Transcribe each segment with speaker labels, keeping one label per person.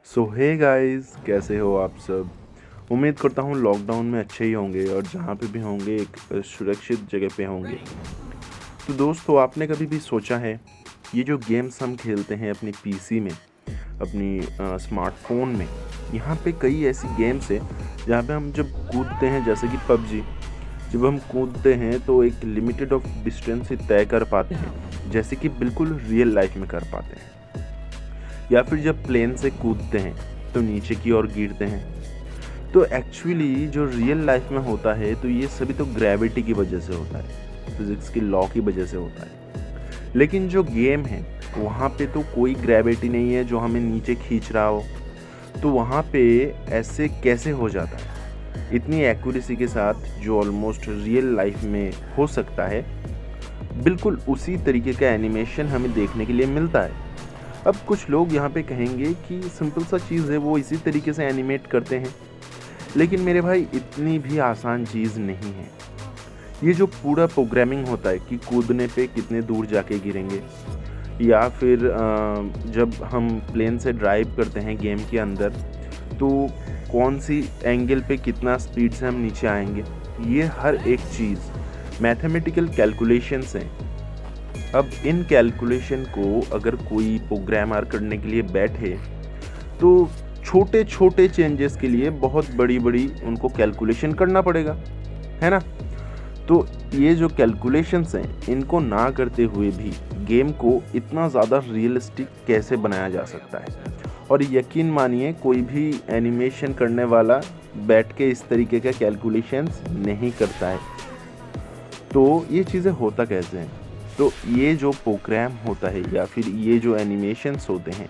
Speaker 1: सो hey guys, कैसे हो आप सब। उम्मीद करता हूँ लॉकडाउन में अच्छे ही होंगे और जहाँ पे भी होंगे एक सुरक्षित जगह पे होंगे। तो दोस्तों, आपने कभी भी सोचा है ये जो गेम्स हम खेलते हैं अपनी पीसी में, अपनी स्मार्टफोन में, यहाँ पे कई ऐसी गेम्स हैं जहाँ पे हम जब कूदते हैं, जैसे कि पबजी। जब हम कूदते हैं तो एक लिमिटेड ऑफ डिस्टेंस ही तय कर पाते हैं, जैसे कि बिल्कुल रियल लाइफ में कर पाते हैं। या फिर जब प्लेन से कूदते हैं तो नीचे की ओर गिरते हैं। तो एक्चुअली जो रियल लाइफ में होता है तो ये सभी तो ग्रेविटी की वजह से होता है, फिजिक्स की लॉ की वजह से होता है। लेकिन जो गेम है वहाँ पे तो कोई ग्रेविटी नहीं है जो हमें नीचे खींच रहा हो। तो वहाँ पे ऐसे कैसे हो जाता है इतनी एक्यूरेसी के साथ, जो ऑलमोस्ट रियल लाइफ में हो सकता है। बिल्कुल उसी तरीके का एनिमेशन हमें देखने के लिए मिलता है। अब कुछ लोग यहाँ पे कहेंगे कि सिंपल सा चीज़ है, वो इसी तरीके से एनिमेट करते हैं। लेकिन मेरे भाई, इतनी भी आसान चीज़ नहीं है। ये जो पूरा प्रोग्रामिंग होता है कि कूदने पे कितने दूर जाके गिरेंगे, या फिर जब हम प्लेन से ड्राइव करते हैं गेम के अंदर तो कौन सी एंगल पे कितना स्पीड से हम नीचे आएंगे, ये हर एक चीज़ मैथमेटिकल कैलकुलेशंस हैं। अब इन कैलकुलेशन को अगर कोई प्रोग्रामर करने के लिए बैठे तो छोटे छोटे चेंजेस के लिए बहुत बड़ी बड़ी उनको कैलकुलेशन करना पड़ेगा, है ना। तो ये जो कैलकुलेशंस हैं, इनको ना करते हुए भी गेम को इतना ज़्यादा रियलिस्टिक कैसे बनाया जा सकता है। और यकीन मानिए, कोई भी एनिमेशन करने वाला बैठ के इस तरीके का कैलकुलेशंस नहीं करता है। तो ये चीज़ें होता कैसे हैं। तो ये जो प्रोग्राम होता है या फिर ये जो एनिमेशंस होते हैं,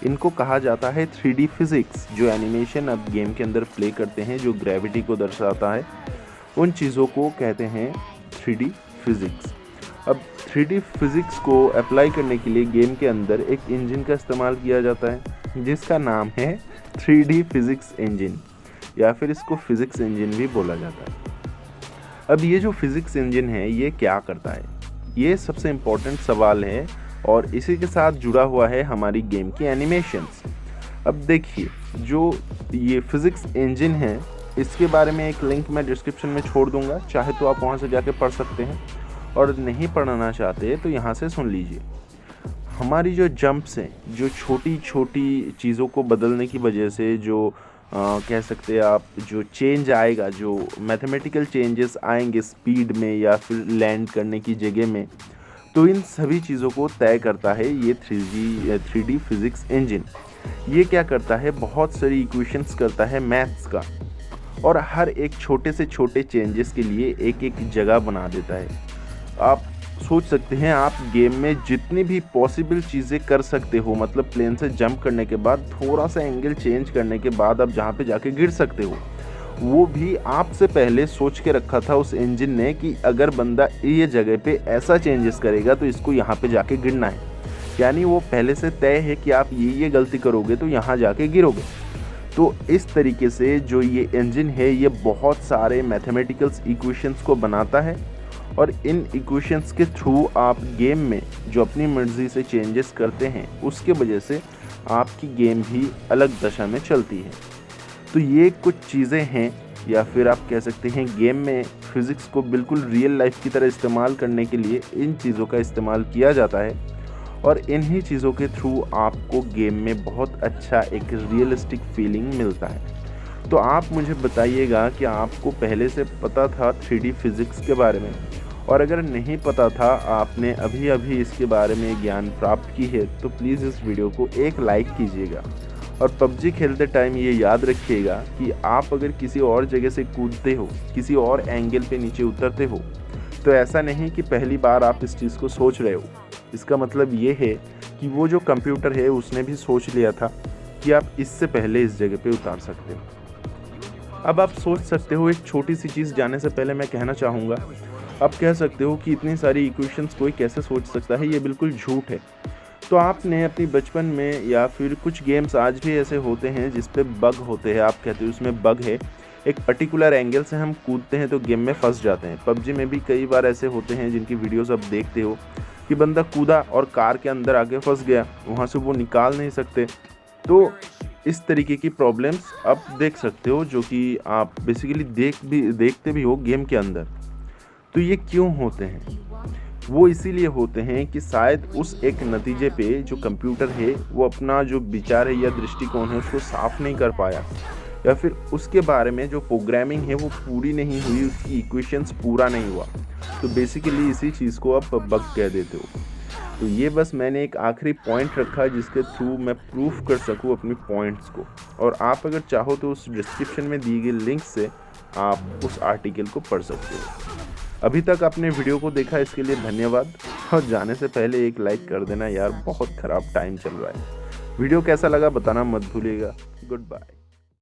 Speaker 1: इनको कहा जाता है 3D फिज़िक्स। जो एनिमेशन अब गेम के अंदर प्ले करते हैं, जो ग्रेविटी को दर्शाता है, उन चीज़ों को कहते हैं 3D फिज़िक्स। अब 3D फिज़िक्स को अप्लाई करने के लिए गेम के अंदर एक इंजन का इस्तेमाल किया जाता है जिसका नाम है 3D फिज़िक्स इंजन, या फिर इसको फिज़िक्स इंजन भी बोला जाता है। अब ये जो फिज़िक्स इंजन है, ये क्या करता है, ये सबसे इम्पोर्टेंट सवाल है और इसी के साथ जुड़ा हुआ है हमारी गेम की एनिमेशंस। अब देखिए, जो ये फिज़िक्स इंजन है, इसके बारे में एक लिंक मैं डिस्क्रिप्शन में छोड़ दूंगा, चाहे तो आप वहां से जाके पढ़ सकते हैं, और नहीं पढ़ना चाहते तो यहाँ से सुन लीजिए। हमारी जो जंप्स हैं, जो छोटी छोटी चीज़ों को बदलने की वजह से जो कह सकते हैं आप, जो चेंज आएगा, जो मैथमेटिकल चेंजेस आएंगे स्पीड में या फिर लैंड करने की जगह में, तो इन सभी चीज़ों को तय करता है ये 3D फिज़िक्स इंजन। ये क्या करता है, बहुत सारी इक्वेशंस करता है मैथ्स का, और हर एक छोटे से छोटे चेंजेस के लिए एक एक जगह बना देता है। आप सोच सकते हैं, आप गेम में जितनी भी पॉसिबल चीज़ें कर सकते हो, मतलब प्लेन से जंप करने के बाद थोड़ा सा एंगल चेंज करने के बाद आप जहाँ पे जाके गिर सकते हो, वो भी आपसे पहले सोच के रखा था उस इंजन ने कि अगर बंदा ये जगह पे ऐसा चेंजेस करेगा तो इसको यहाँ पे जाके गिरना है। यानी वो पहले से तय है कि आप ये गलती करोगे तो यहाँ जाके गिरोगे। तो इस तरीके से जो ये इंजन है, ये बहुत सारे मैथमेटिकल्स इक्वेशंस को बनाता है, और इन इक्वेशंस के थ्रू आप गेम में जो अपनी मर्ज़ी से चेंजेस करते हैं, उसके वजह से आपकी गेम भी अलग दशा में चलती है। तो ये कुछ चीज़ें हैं, या फिर आप कह सकते हैं गेम में फिज़िक्स को बिल्कुल रियल लाइफ की तरह इस्तेमाल करने के लिए इन चीज़ों का इस्तेमाल किया जाता है, और इन्हीं चीज़ों के थ्रू आपको गेम में बहुत अच्छा एक रियलिस्टिक फीलिंग मिलता है। तो आप मुझे बताइएगा कि आपको पहले से पता था 3D फिज़िक्स के बारे में, और अगर नहीं पता था, आपने अभी अभी इसके बारे में ज्ञान प्राप्त की है, तो प्लीज़ इस वीडियो को एक लाइक कीजिएगा। और पबजी खेलते टाइम ये याद रखिएगा कि आप अगर किसी और जगह से कूदते हो, किसी और एंगल पे नीचे उतरते हो, तो ऐसा नहीं कि पहली बार आप इस चीज़ को सोच रहे हो। इसका मतलब ये है कि वो जो कंप्यूटर है उसने भी सोच लिया था कि आप इससे पहले इस जगह पे उतार सकते हो। अब आप सोच सकते हो, एक छोटी सी चीज़ जाने से पहले मैं कहना चाहूँगा, आप कह सकते हो कि इतनी सारी इक्वेशंस कोई कैसे सोच सकता है, ये बिल्कुल झूठ है। तो आपने अपनी बचपन में, या फिर कुछ गेम्स आज भी ऐसे होते हैं जिस पे बग होते हैं, आप कहते हो उसमें बग है, एक पर्टिकुलर एंगल से हम कूदते हैं तो गेम में फंस जाते हैं। पबजी में भी कई बार ऐसे होते हैं जिनकी वीडियोस आप देखते हो कि बंदा कूदा और कार के अंदर आके फंस गया, वहाँ से वो निकाल नहीं सकते। तो इस तरीके की प्रॉब्लम्स आप देख सकते हो, जो कि आप बेसिकली देखते भी हो गेम के अंदर। तो ये क्यों होते हैं? वो इसीलिए होते हैं कि शायद उस एक नतीजे पे जो कंप्यूटर है वो अपना जो विचार है या दृष्टिकोण है उसको साफ नहीं कर पाया, या फिर उसके बारे में जो प्रोग्रामिंग है वो पूरी नहीं हुई, उसकी इक्वेशंस पूरा नहीं हुआ। तो बेसिकली इसी चीज़ को आप बग कह देते हो। तो ये बस मैंने एक आखिरी पॉइंट रखा जिसके थ्रू मैं प्रूफ कर सकूँ अपनी पॉइंट्स को। और आप अगर चाहो तो उस डिस्क्रिप्शन में दी गई लिंक से आप उस आर्टिकल को पढ़ सकते हो। अभी तक आपने वीडियो को देखा इसके लिए धन्यवाद, और जाने से पहले एक लाइक कर देना यार, बहुत ख़राब टाइम चल रहा है। वीडियो कैसा लगा बताना मत भूलिएगा। Good bye.